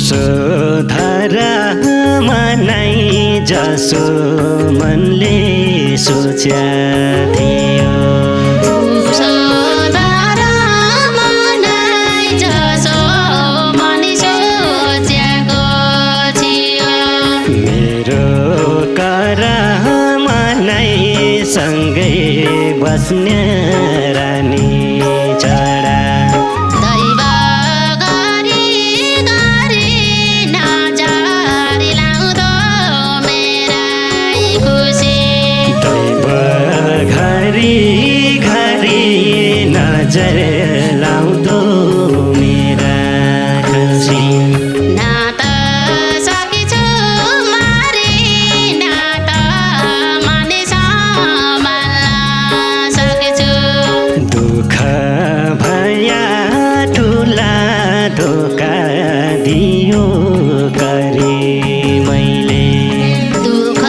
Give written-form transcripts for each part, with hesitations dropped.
उसोधरा मनै जसो मनले सोच्या थियो उसोधरा मनै जसो मनले सोचेको थियो मेरो करामा नै सँगै बस्ने रानी चढा नजर लाउँदो मेरा खुसी ना त सकेछु मारे ना त माने सम्हाल्न सकेछु दुःख भया ठुला धोका दियो गरे मैले दुःख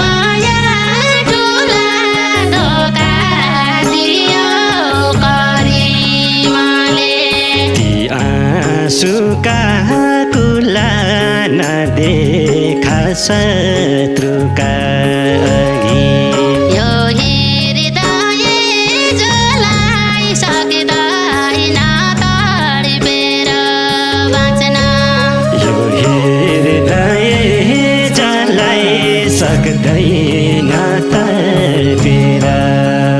भया ठुला धोका दियो आँसुका कुला नदेखा शत्रुका अघि यो हृदय जलाई सक्दैन तडपेर बाँच्न यो हृदय जलाई सक्दैन तडपेर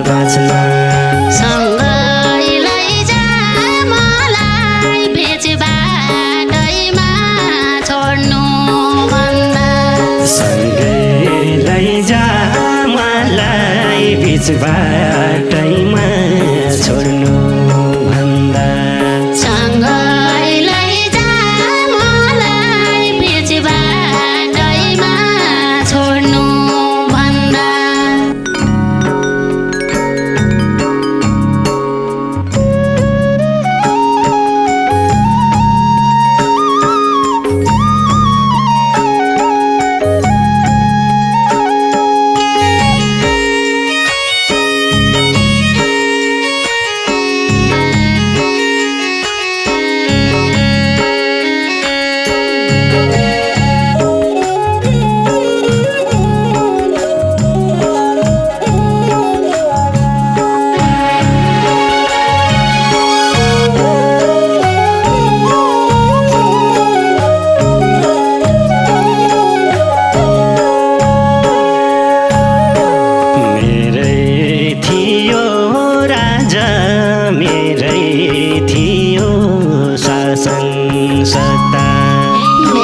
बाँच्न बीच बाटैमा छोड्नु भन्दा सँगै लैजा मलाई बीच बाटैमा छोड्नु भन्दा सत्ता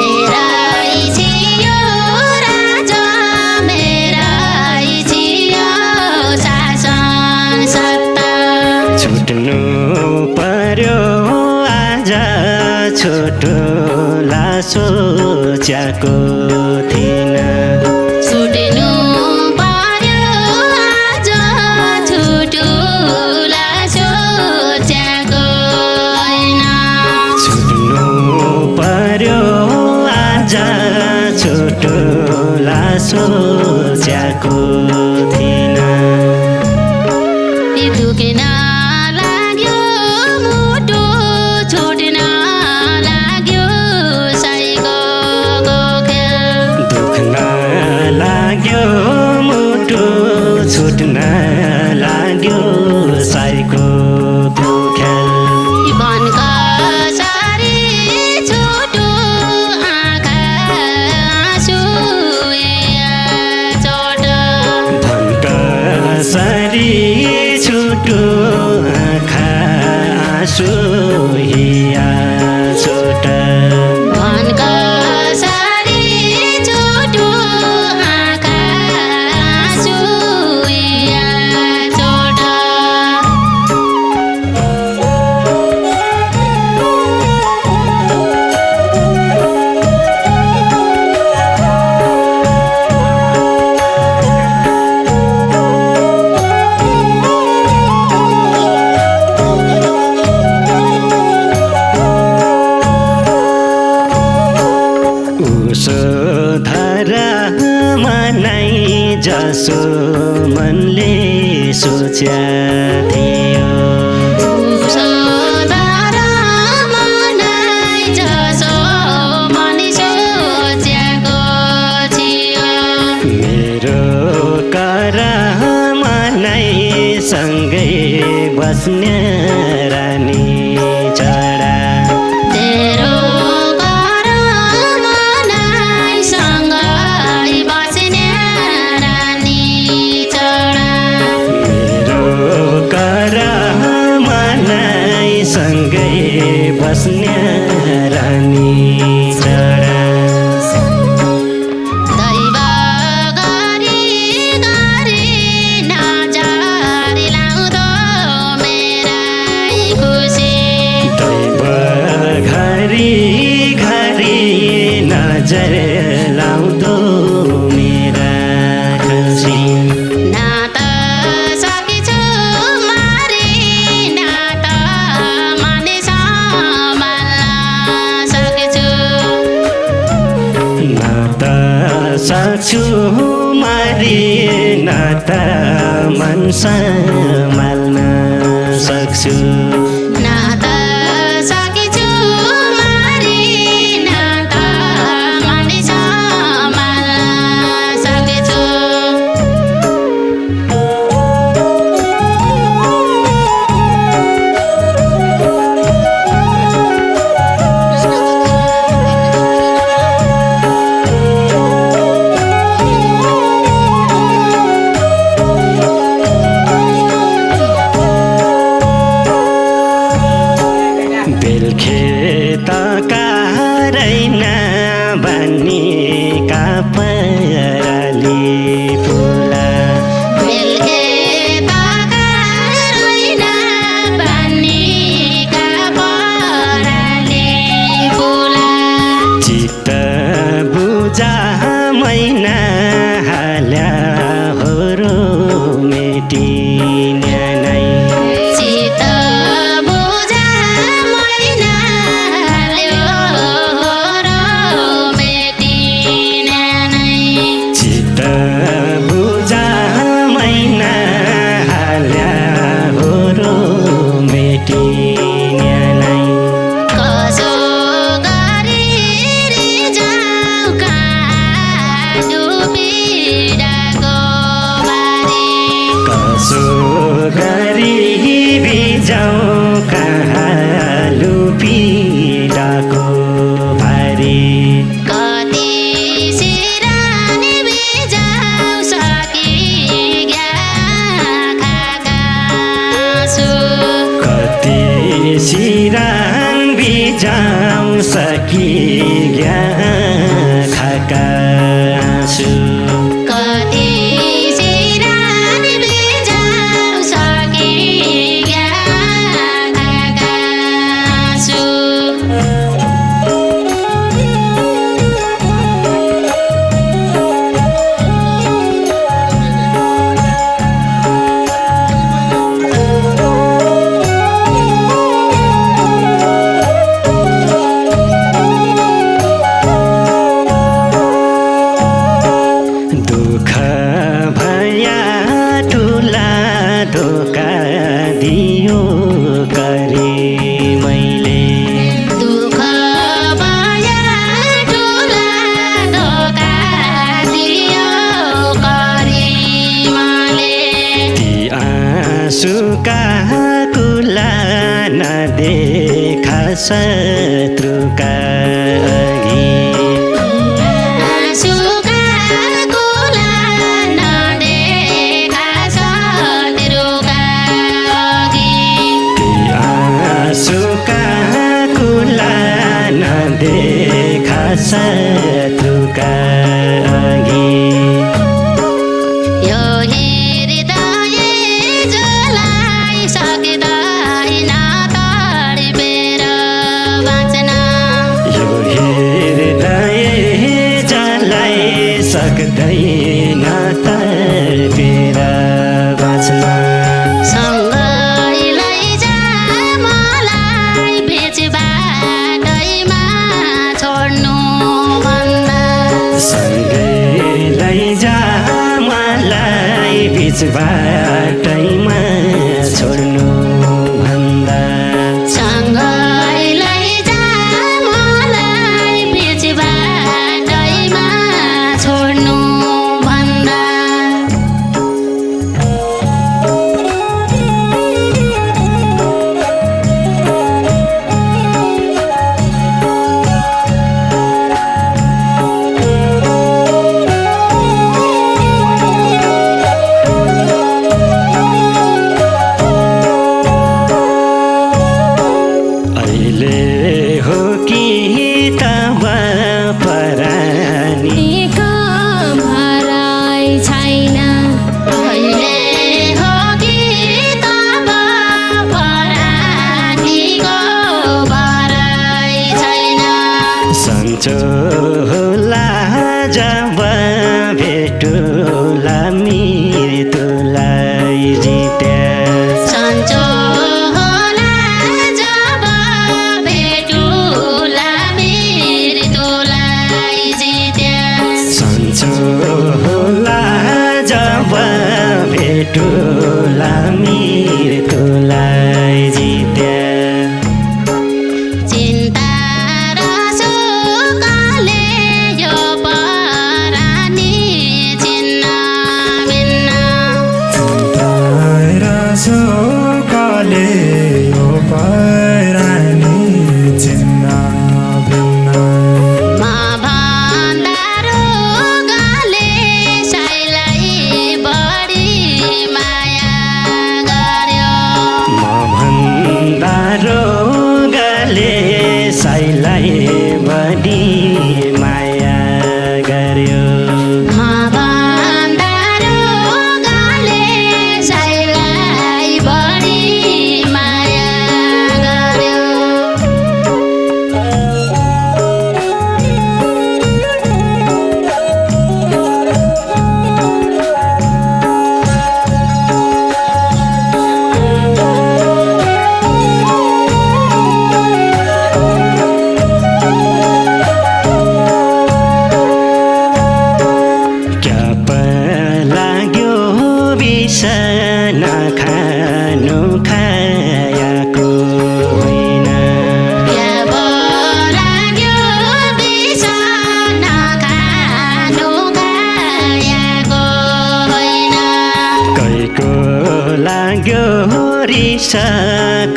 मेरै थियो राजा मेरै थियो शासन सत्ता छुट्नु पर्यो आज छोटोला सोचेको थिइन छुट्नु पर्यो आज छोटोला सोचेको होइन पर्यो आज छोटोला सोचेको थिइन दुखेन लाग्यो मुटु छुट्न लाग्यो साइको खेल दुख्न लाग्यो मुटु छुट्न लाग्यो साइको खेल छुटो आँखा आँसु हिया छोट भनका सारी छुटो आँखा आँसु हिया छोट उसोधरा मनै जसो मनले सोच्या थियो उसोधरा मनै जसो बस्ने रानी चढा तेरो घर मनाइसँगै बस्ने रानी चढा मेरो कर मनाइसँगै बस्ने रानी चढा दैव गरी गरी नजर लाउँदो मेरै खुसी दैव घरी घरी नजर लाउँदो मेरा खुसी न त सकेछु मारी न त माने सम्हाल्न सकेछु न त सक्छु मारी न त मन सम्हाल्न सक्छु न त सकेछु मारी न त माने सम्हाल्न सकेछु बेलखेतका रैन बन्नीका पराली फुला बेलखेतका रैन बन्नीका पराली फुला चित्त बुझा मैना हाल्या होरो मेटिने नै चित बुझा मैनाल्यो र मेटिने नै चित्त बुझा मैना हाल्या होरो मेटिने नै कसो गरी रिजाउ काँडु पीडाको बारी कसो गरी बिजाउ कहाँ लुपिडाको भारी कति सिरानी बिजाउ सकी खाकासु कति सिराङ बिजाउ सकी खाकासु कति सिरानी बिजाउ सकी खाकासु दुःख भया ठुला धोका दियो करे मैले दुःख भया ठुला धोका दियो गरिमाले ती आँसुका कुला नदेखा शत्रुका अघि आँसुका कुला नदेखा शत्रुका अघि ती आँसुका कुला नदेखा शत्रुका अघि यो हृदय जलाई सक्दैन तडपेर बाँच्न यो हृदय जलाई सक्दैन तर्पेर बाँच्न सँगै लैजा मलाई बेच बाटैमा छोड्नु भन्दा सँगै लैजा मलाई बिच बाटैमा छोड्नु भन्दा सँगै लैजा मलाई बेच बाटैमा छोड्नु भन्दा सन्चो होला जब भेटुला मृत्युलाई जित्या सन्चो होला जब भेटुला मृत्युलाई जित्या सन्चो होला जब भेटुला मृत्युलाई जित्या चिन्ता र शोकले यो परानी चिन्न भिन्न शोकले यो परानी चिन्न भिन्न म भन्दा रोगले साइलाई बढी माया गर्यो म भन्दा रोगले साइलाई बढी माया गर्यो म भन्दा रोगले साइलाई बढी माया गर्यो क्या लाग्यो विष नखानु खायाको होइन अब लाग्यो विष नखानु खाएको होइन कैको लाग्यो रिस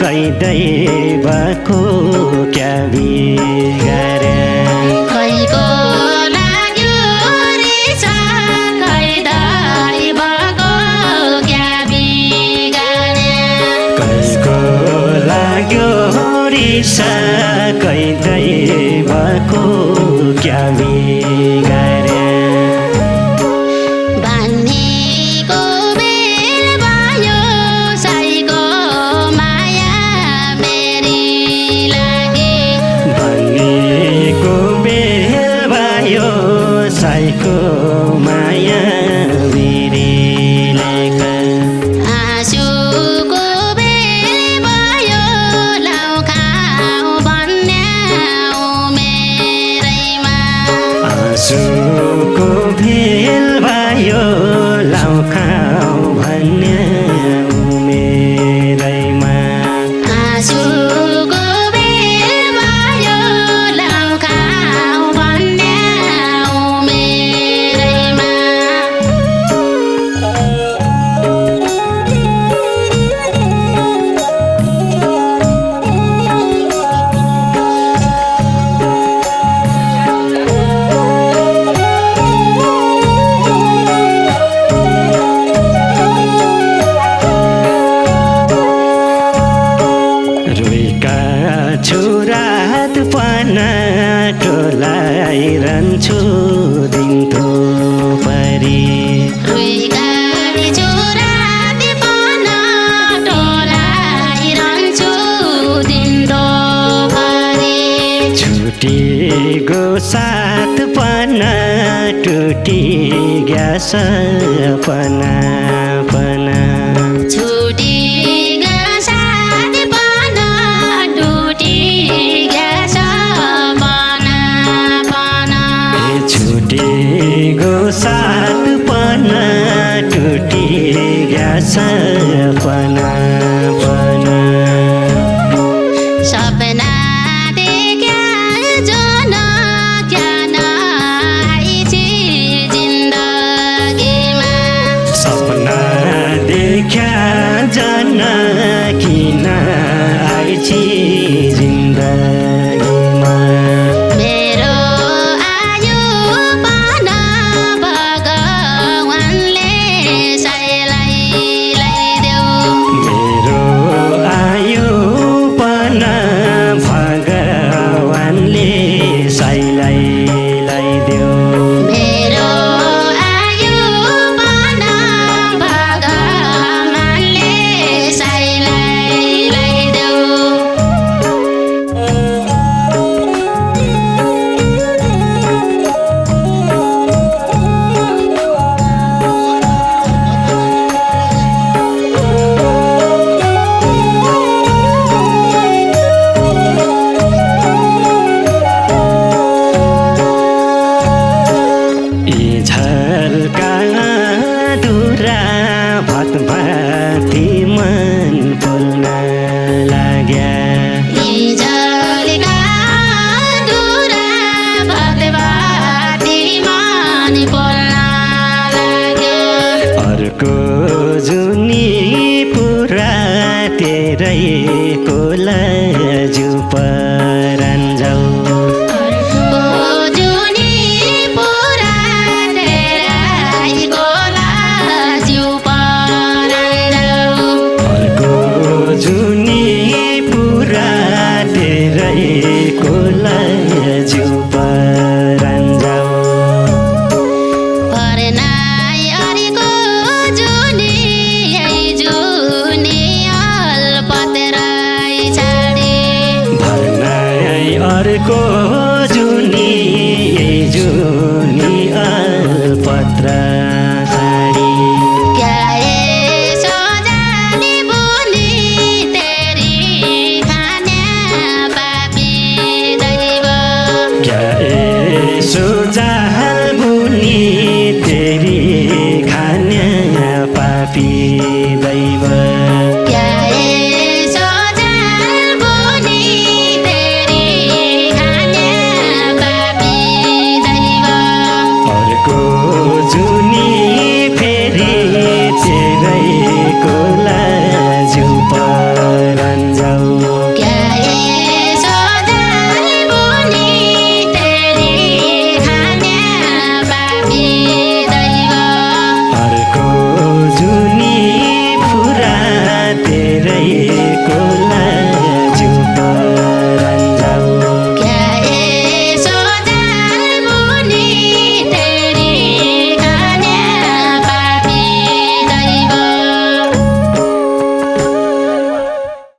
कै दैवको क्या बिगारे कैको लाग्यो रिस कै दैवको क्या बिगारे कैको लाग्यो रिस कै दैवको क्या बिगारे भन्नेको बेर भयो साईको माया मेरी लागि भन्नेको बेर भयो साईको माया बिरिलेक आँसुको बेर भयो लाउ खाऊ भन्याउ मेरैमा आँसुको भेल भयो लाउ खाऊ भन्ने मेरैमा आँसुको बेर भयो लाउ खाऊ भन्याउ मेरैमा रोइका छुरात पना टोलाइरहन्छु दिन्थो परी रुइगाडी चोराती पना टोलाइरहन्छु दिनभरि छुटी गो सात पना टुटी ग्या सपना पना छुटी साथ पना टुटी ग्यास पना पना छुटी गो सात पना टुटी ग्या